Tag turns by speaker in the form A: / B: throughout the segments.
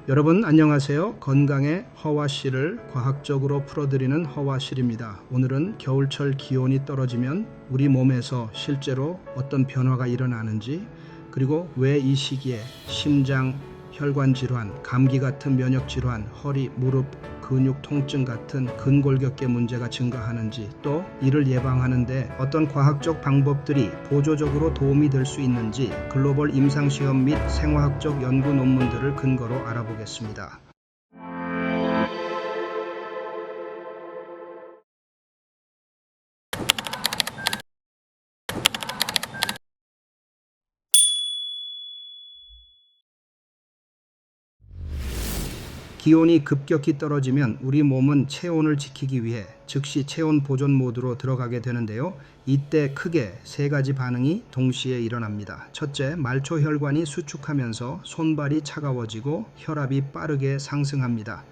A: 여러분 안녕하세요. 건강의 허와씨를 과학적으로 풀어드리는 허와실입니다. 오늘은 겨울철 기온이 떨어지면 우리 몸에서 실제로 어떤 변화가 일어나는지, 그리고 왜 이 시기에 심장, 혈관 질환, 감기 같은 면역 질환, 허리, 무릎, 근육 통증 같은 근골격계 문제가 증가하는지, 또 이를 예방하는데 어떤 과학적 방법들이 보조적으로 도움이 될 수 있는지 글로벌 임상시험 및 생화학적 연구 논문들을 근거로 알아보겠습니다. 기온이 급격히 떨어지면 우리 몸은 체온을 지키기 위해 즉시 체온 보존 모드로 들어가게 되는데요. 이때 크게 세 가지 반응이 동시에 일어납니다. 첫째, 말초 혈관이 수축하면서 손발이 차가워지고 혈압이 빠르게 상승합니다.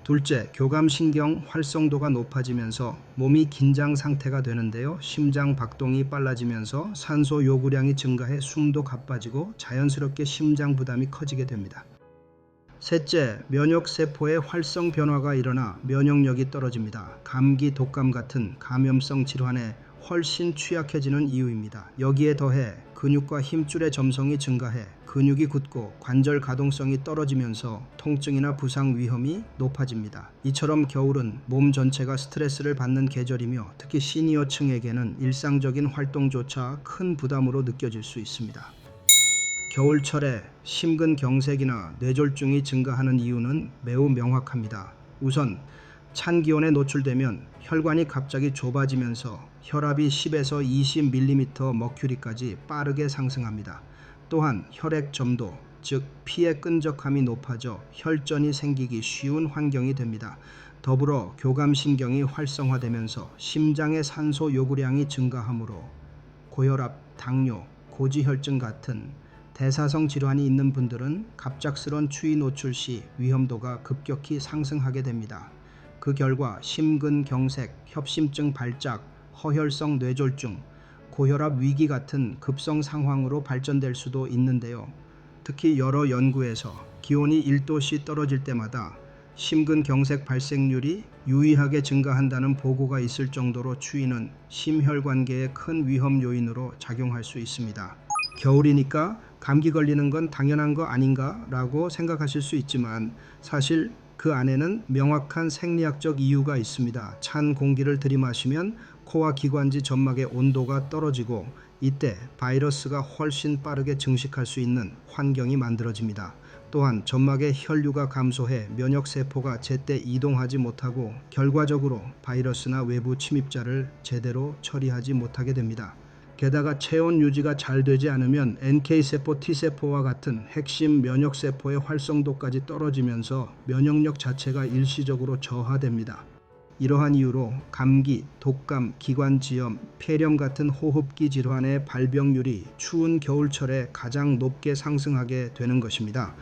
A: 둘째, 교감신경 활성도가 높아지면서 몸이 긴장 상태가 되는데요. 심장 박동이 빨라지면서 산소 요구량이 증가해 숨도 가빠지고 자연스럽게 심장 부담이 커지게 됩니다. 셋째, 면역세포의 활성 변화가 일어나 면역력이 떨어집니다. 감기, 독감 같은 감염성 질환에 훨씬 취약해지는 이유입니다. 여기에 더해 근육과 힘줄의 점성이 증가해 근육이 굳고 관절 가동성이 떨어지면서 통증이나 부상 위험이 높아집니다. 이처럼 겨울은 몸 전체가 스트레스를 받는 계절이며 특히 시니어층에게는 일상적인 활동조차 큰 부담으로 느껴질 수 있습니다. 겨울철에 심근경색이나 뇌졸중이 증가하는 이유는 매우 명확합니다. 우선 찬 기온에 노출되면 혈관이 갑자기 좁아지면서 혈압이 10에서 20mm 머큐리까지 빠르게 상승합니다. 또한 혈액 점도, 즉 피의 끈적함이 높아져 혈전이 생기기 쉬운 환경이 됩니다. 더불어 교감신경이 활성화되면서 심장의 산소 요구량이 증가하므로 고혈압, 당뇨, 고지혈증 같은 대사성 질환이 있는 분들은 갑작스런 추위 노출 시 위험도가 급격히 상승하게 됩니다. 그 결과 심근경색, 협심증 발작, 허혈성 뇌졸중, 고혈압 위기 같은 급성 상황으로 발전될 수도 있는데요. 특히 여러 연구에서 기온이 1도씨 떨어질 때마다 심근경색 발생률이 유의하게 증가한다는 보고가 있을 정도로 추위는 심혈관계의 큰 위험 요인으로 작용할 수 있습니다. 겨울이니까 감기 걸리는 건 당연한 거 아닌가 라고 생각하실 수 있지만, 사실 그 안에는 명확한 생리학적 이유가 있습니다. 찬 공기를 들이마시면 코와 기관지 점막의 온도가 떨어지고 이때 바이러스가 훨씬 빠르게 증식할 수 있는 환경이 만들어집니다. 또한 점막의 혈류가 감소해 면역세포가 제때 이동하지 못하고 결과적으로 바이러스나 외부 침입자를 제대로 처리하지 못하게 됩니다. 게다가 체온 유지가 잘 되지 않으면 NK세포, T세포와 같은 핵심 면역세포의 활성도까지 떨어지면서 면역력 자체가 일시적으로 저하됩니다. 이러한 이유로 감기, 독감, 기관지염, 폐렴 같은 호흡기 질환의 발병률이 추운 겨울철에 가장 높게 상승하게 되는 것입니다.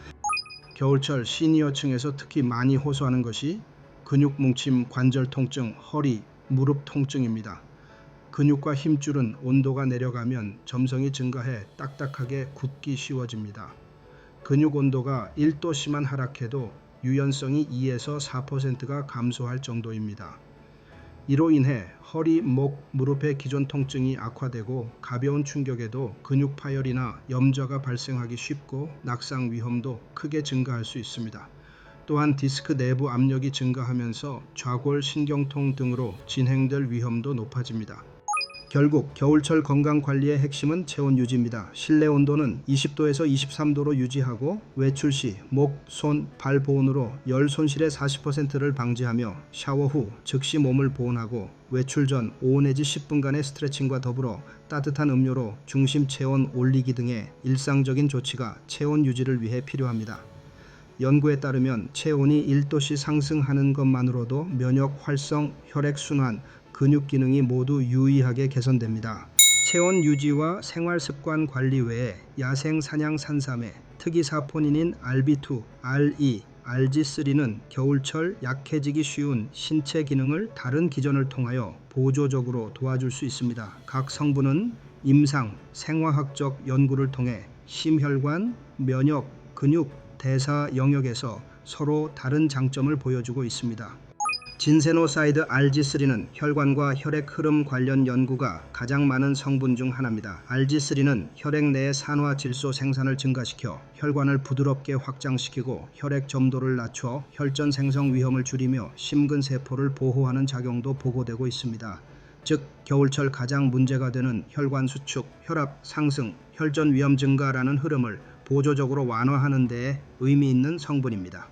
A: 겨울철 시니어층에서 특히 많이 호소하는 것이 근육 뭉침, 관절 통증, 허리, 무릎 통증입니다. 근육과 힘줄은 온도가 내려가면 점성이 증가해 딱딱하게 굳기 쉬워집니다. 근육 온도가 1도씨만 하락해도 유연성이 2에서 4%가 감소할 정도입니다. 이로 인해 허리, 목, 무릎의 기존 통증이 악화되고 가벼운 충격에도 근육 파열이나 염좌가 발생하기 쉽고 낙상 위험도 크게 증가할 수 있습니다. 또한 디스크 내부 압력이 증가하면서 좌골 신경통 등으로 진행될 위험도 높아집니다. 결국 겨울철 건강관리의 핵심은 체온 유지입니다. 실내 온도는 20도에서 23도로 유지하고 외출 시 목, 손, 발 보온으로 열 손실의 40%를 방지하며 샤워 후 즉시 몸을 보온하고 외출 전 5 내지 10분간의 스트레칭과 더불어 따뜻한 음료로 중심 체온 올리기 등의 일상적인 조치가 체온 유지를 위해 필요합니다. 연구에 따르면 체온이 1도씩 상승하는 것만으로도 면역 활성, 혈액 순환, 근육 기능이 모두 유의하게 개선됩니다. 체온 유지와 생활습관 관리 외에 야생 사냥 산삼의 특이사포닌인 RB2, RE, RG3는 겨울철 약해지기 쉬운 신체 기능을 다른 기전을 통하여 보조적으로 도와줄 수 있습니다. 각 성분은 임상, 생화학적 연구를 통해 심혈관, 면역, 근육, 대사 영역에서 서로 다른 장점을 보여주고 있습니다. 진세노사이드 RG3는 혈관과 혈액 흐름 관련 연구가 가장 많은 성분 중 하나입니다. RG3는 혈액 내의 산화 질소 생산을 증가시켜 혈관을 부드럽게 확장시키고 혈액 점도를 낮춰 혈전 생성 위험을 줄이며 심근세포를 보호하는 작용도 보고되고 있습니다. 즉 겨울철 가장 문제가 되는 혈관 수축, 혈압 상승, 혈전 위험 증가라는 흐름을 보조적으로 완화하는 데에 의미 있는 성분입니다.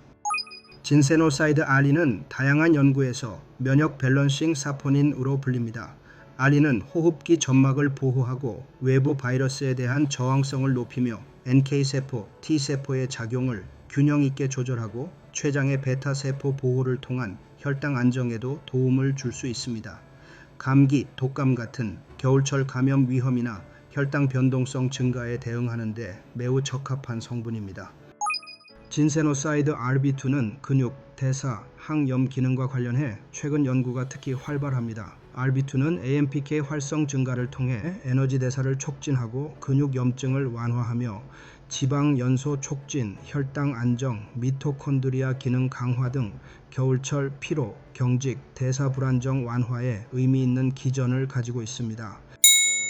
A: 진세노사이드 R는 다양한 연구에서 면역 밸런싱 사포닌으로 불립니다. R는 호흡기 점막을 보호하고 외부 바이러스에 대한 저항성을 높이며 NK세포, T세포의 작용을 균형 있게 조절하고 췌장의 베타세포 보호를 통한 혈당 안정에도 도움을 줄 수 있습니다. 감기, 독감 같은 겨울철 감염 위험이나 혈당 변동성 증가에 대응하는 데 매우 적합한 성분입니다. 진세노사이드 RB2는 근육, 대사, 항염 기능과 관련해 최근 연구가 특히 활발합니다. RB2는 AMPK 활성 증가를 통해 에너지 대사를 촉진하고 근육 염증을 완화하며 지방 연소 촉진, 혈당 안정, 미토콘드리아 기능 강화 등 겨울철 피로, 경직, 대사 불안정 완화에 의미 있는 기전을 가지고 있습니다.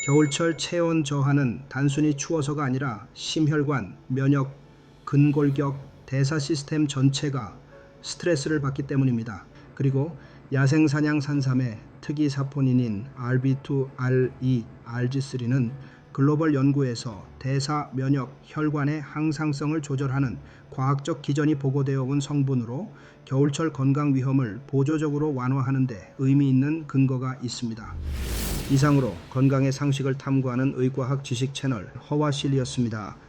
A: 겨울철 체온 저하는 단순히 추워서가 아니라 심혈관, 면역, 근골격, 대사 시스템 전체가 스트레스를 받기 때문입니다. 그리고 야생사냥 산삼의 특이 사포닌인 RB2, RG3는 글로벌 연구에서 대사, 면역, 혈관의 항상성을 조절하는 과학적 기전이 보고되어 온 성분으로 겨울철 건강 위험을 보조적으로 완화하는 데 의미 있는 근거가 있습니다. 이상으로 건강의 상식을 탐구하는 의과학 지식 채널 허와실이었습니다.